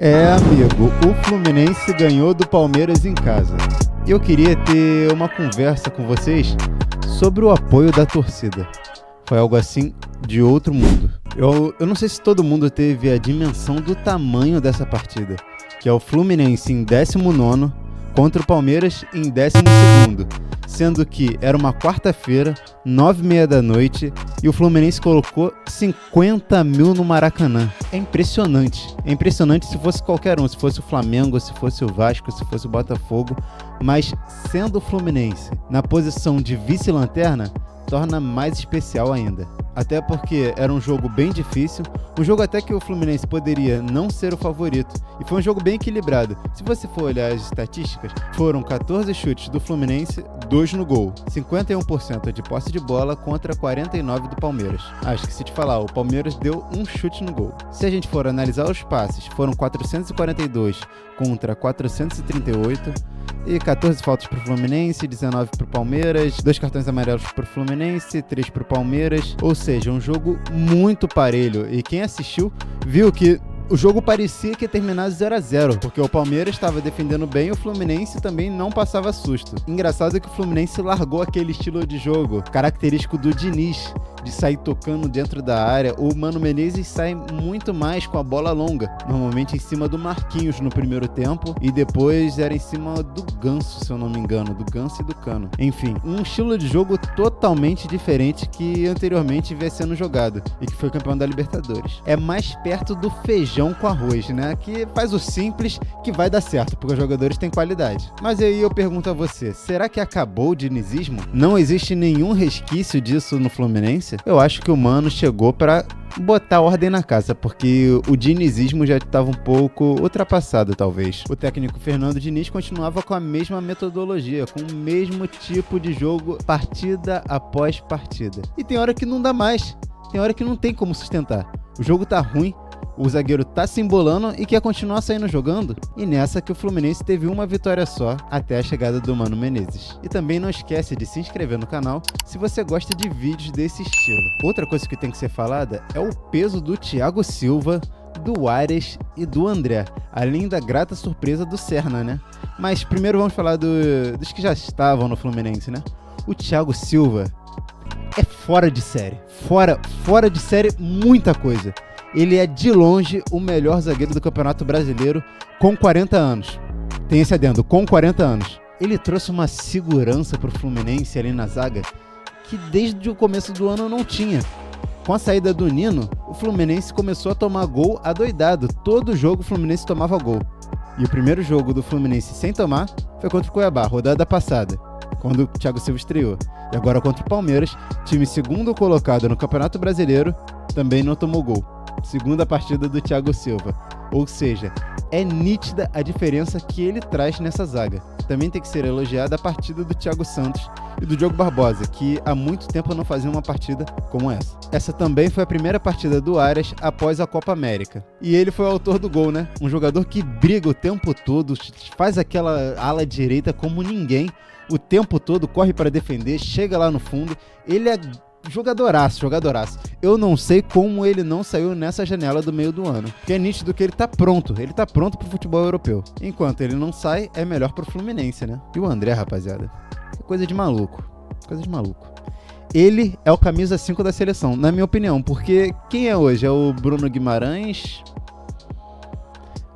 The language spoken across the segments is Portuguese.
Amigo, o Fluminense ganhou do Palmeiras em casa. E eu queria ter uma conversa com vocês sobre o apoio da torcida. Foi algo assim de outro mundo. Eu não sei se todo mundo teve a dimensão do tamanho dessa partida, que é o Fluminense em 19º contra o Palmeiras em 12º, sendo que era uma quarta-feira, 9h30 da noite, e o Fluminense colocou 50 mil no Maracanã. É impressionante se fosse qualquer um, se fosse o Flamengo, se fosse o Vasco, se fosse o Botafogo, mas sendo o Fluminense na posição de vice-lanterna, torna mais especial ainda. Até porque era um jogo bem difícil, um jogo até que o Fluminense poderia não ser o favorito, e foi um jogo bem equilibrado. Se você for olhar as estatísticas, foram 14 chutes do Fluminense, 2 no gol, 51% de posse de bola contra 49% do Palmeiras. Acho que se te falar, o Palmeiras deu um chute no gol. Se a gente for analisar os passes, foram 442 contra 438, e 14 faltas para o Fluminense, 19 para o Palmeiras, 2 cartões amarelos para o Fluminense, 3 para o Palmeiras, ou seja, um jogo muito parelho, e quem assistiu viu que o jogo parecia que ia terminar 0-0, porque o Palmeiras estava defendendo bem e o Fluminense também não passava susto. Engraçado que o Fluminense largou aquele estilo de jogo característico do Diniz, de sair tocando dentro da área. O Mano Menezes sai muito mais com a bola longa, normalmente em cima do Marquinhos no primeiro tempo, e depois era em cima do Ganso, se eu não me engano, do Ganso e do Cano. Enfim, um estilo de jogo totalmente diferente que anteriormente vinha sendo jogado, e que foi campeão da Libertadores. É mais perto do feijão com arroz, né? Que faz o simples que vai dar certo, porque os jogadores têm qualidade. Mas aí eu pergunto a você, será que acabou o dinizismo? Não existe nenhum resquício disso no Fluminense? Eu acho que o Mano chegou para botar ordem na casa, porque o dinizismo já estava um pouco ultrapassado, talvez. O técnico Fernando Diniz continuava com a mesma metodologia, com o mesmo tipo de jogo, partida após partida. E tem hora que não dá mais, tem hora que não tem como sustentar. O jogo tá ruim, o zagueiro tá se embolando e quer continuar saindo jogando. E nessa que o Fluminense teve uma vitória só até a chegada do Mano Menezes. E também não esquece de se inscrever no canal se você gosta de vídeos desse estilo. Outra coisa que tem que ser falada é o peso do Thiago Silva, do Ares e do André, além da grata surpresa do Serna, né? Mas primeiro vamos falar dos que já estavam no Fluminense, né? O Thiago Silva é fora de série. Fora de série muita coisa. Ele é de longe o melhor zagueiro do Campeonato Brasileiro com 40 anos. Tem esse adendo, com 40 anos. Ele trouxe uma segurança pro Fluminense ali na zaga que desde o começo do ano não tinha. Com a saída do Nino, o Fluminense começou a tomar gol adoidado. Todo jogo o Fluminense tomava gol. E o primeiro jogo do Fluminense sem tomar foi contra o Cuiabá, rodada passada, quando o Thiago Silva estreou. E agora contra o Palmeiras, time segundo colocado no Campeonato Brasileiro, também não tomou gol. Segunda partida do Thiago Silva. Ou seja, é nítida a diferença que ele traz nessa zaga. Também tem que ser elogiada a partida do Thiago Santos e do Diogo Barbosa, que há muito tempo não faziam uma partida como essa. Essa também foi a primeira partida do Arias após a Copa América. E ele foi o autor do gol, né? Um jogador que briga o tempo todo, faz aquela ala direita como ninguém, o tempo todo corre para defender, chega lá no fundo. Ele é jogadoraço. Eu não sei como ele não saiu nessa janela do meio do ano, porque é nítido que ele tá pronto pro futebol europeu. Enquanto ele não sai, é melhor pro Fluminense, né? E o André, rapaziada, é coisa de maluco. Ele é o camisa 5 da seleção, na minha opinião, porque quem é hoje? É o Bruno Guimarães,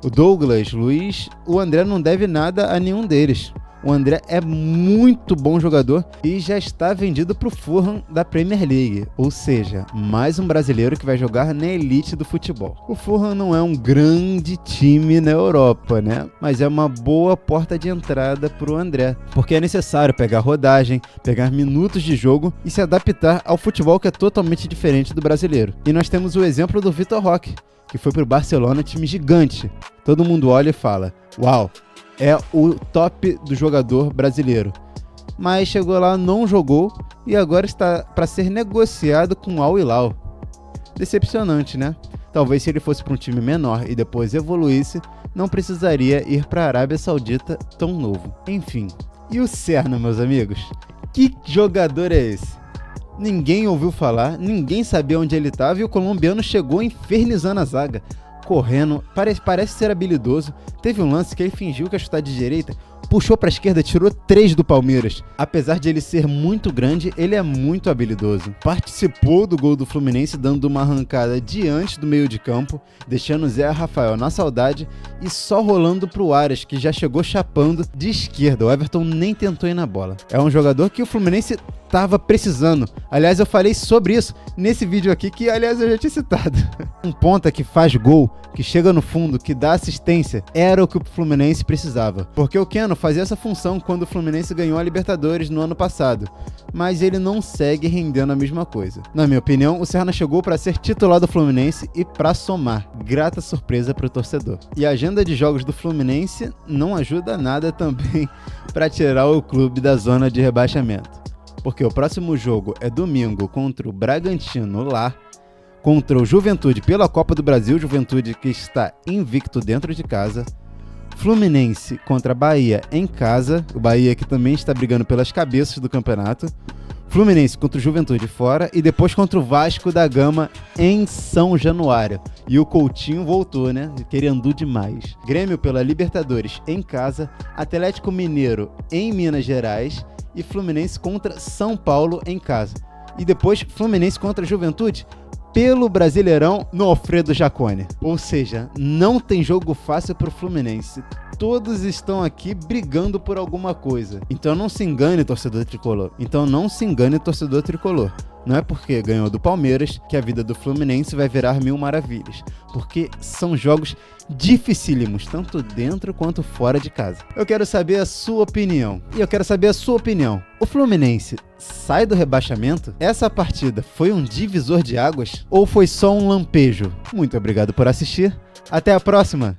o Douglas Luiz. O André não deve nada a nenhum deles. O André é muito bom jogador e já está vendido para o Fulham da Premier League, ou seja, mais um brasileiro que vai jogar na elite do futebol. O Fulham não é um grande time na Europa, né? Mas é uma boa porta de entrada para o André, porque é necessário pegar rodagem, pegar minutos de jogo e se adaptar ao futebol que é totalmente diferente do brasileiro. E nós temos o exemplo do Vitor Roque, que foi para o Barcelona, time gigante. Todo mundo olha e fala, uau, é o top do jogador brasileiro. Mas chegou lá, não jogou e agora está para ser negociado com o Al Hilal. Decepcionante, né? Talvez se ele fosse para um time menor e depois evoluísse, não precisaria ir para a Arábia Saudita tão novo. Enfim. E o Serna, meus amigos? Que jogador é esse? Ninguém ouviu falar, ninguém sabia onde ele estava e o colombiano chegou infernizando a zaga. correndo, parece ser habilidoso. Teve um lance que ele fingiu que ia chutar de direita, puxou pra esquerda, tirou 3 do Palmeiras. Apesar de ele ser muito grande, ele é muito habilidoso. Participou do gol do Fluminense dando uma arrancada diante do meio de campo, deixando o Zé Rafael na saudade e só rolando pro Arias, que já chegou chapando de esquerda. O Everton nem tentou ir na bola. É um jogador que o Fluminense tava precisando. Aliás, eu falei sobre isso nesse vídeo aqui, que aliás eu já tinha citado. Um ponta que faz gol, que chega no fundo, que dá assistência, era o que o Fluminense precisava. Porque o Keno fazia essa função quando o Fluminense ganhou a Libertadores no ano passado, mas ele não segue rendendo a mesma coisa. Na minha opinião, o Serna chegou para ser titular do Fluminense e para somar. Grata surpresa para o torcedor. E a agenda de jogos do Fluminense não ajuda nada também para tirar o clube da zona de rebaixamento. Porque o próximo jogo é domingo contra o Bragantino lá, contra o Juventude pela Copa do Brasil, Juventude que está invicto dentro de casa. Fluminense contra Bahia em casa, o Bahia que também está brigando pelas cabeças do campeonato. Fluminense contra o Juventude fora e depois contra o Vasco da Gama em São Januário. E o Coutinho voltou, né? Querendo demais. Grêmio pela Libertadores em casa, Atlético Mineiro em Minas Gerais e Fluminense contra São Paulo em casa. E depois Fluminense contra Juventude pelo Brasileirão no Alfredo Jaconi. Ou seja, não tem jogo fácil pro Fluminense. Todos estão aqui brigando por alguma coisa. Então não se engane, torcedor tricolor. Não é porque ganhou do Palmeiras que a vida do Fluminense vai virar mil maravilhas. Porque são jogos dificílimos, tanto dentro quanto fora de casa. Eu quero saber a sua opinião. O Fluminense sai do rebaixamento? Essa partida foi um divisor de águas? Ou foi só um lampejo? Muito obrigado por assistir. Até a próxima!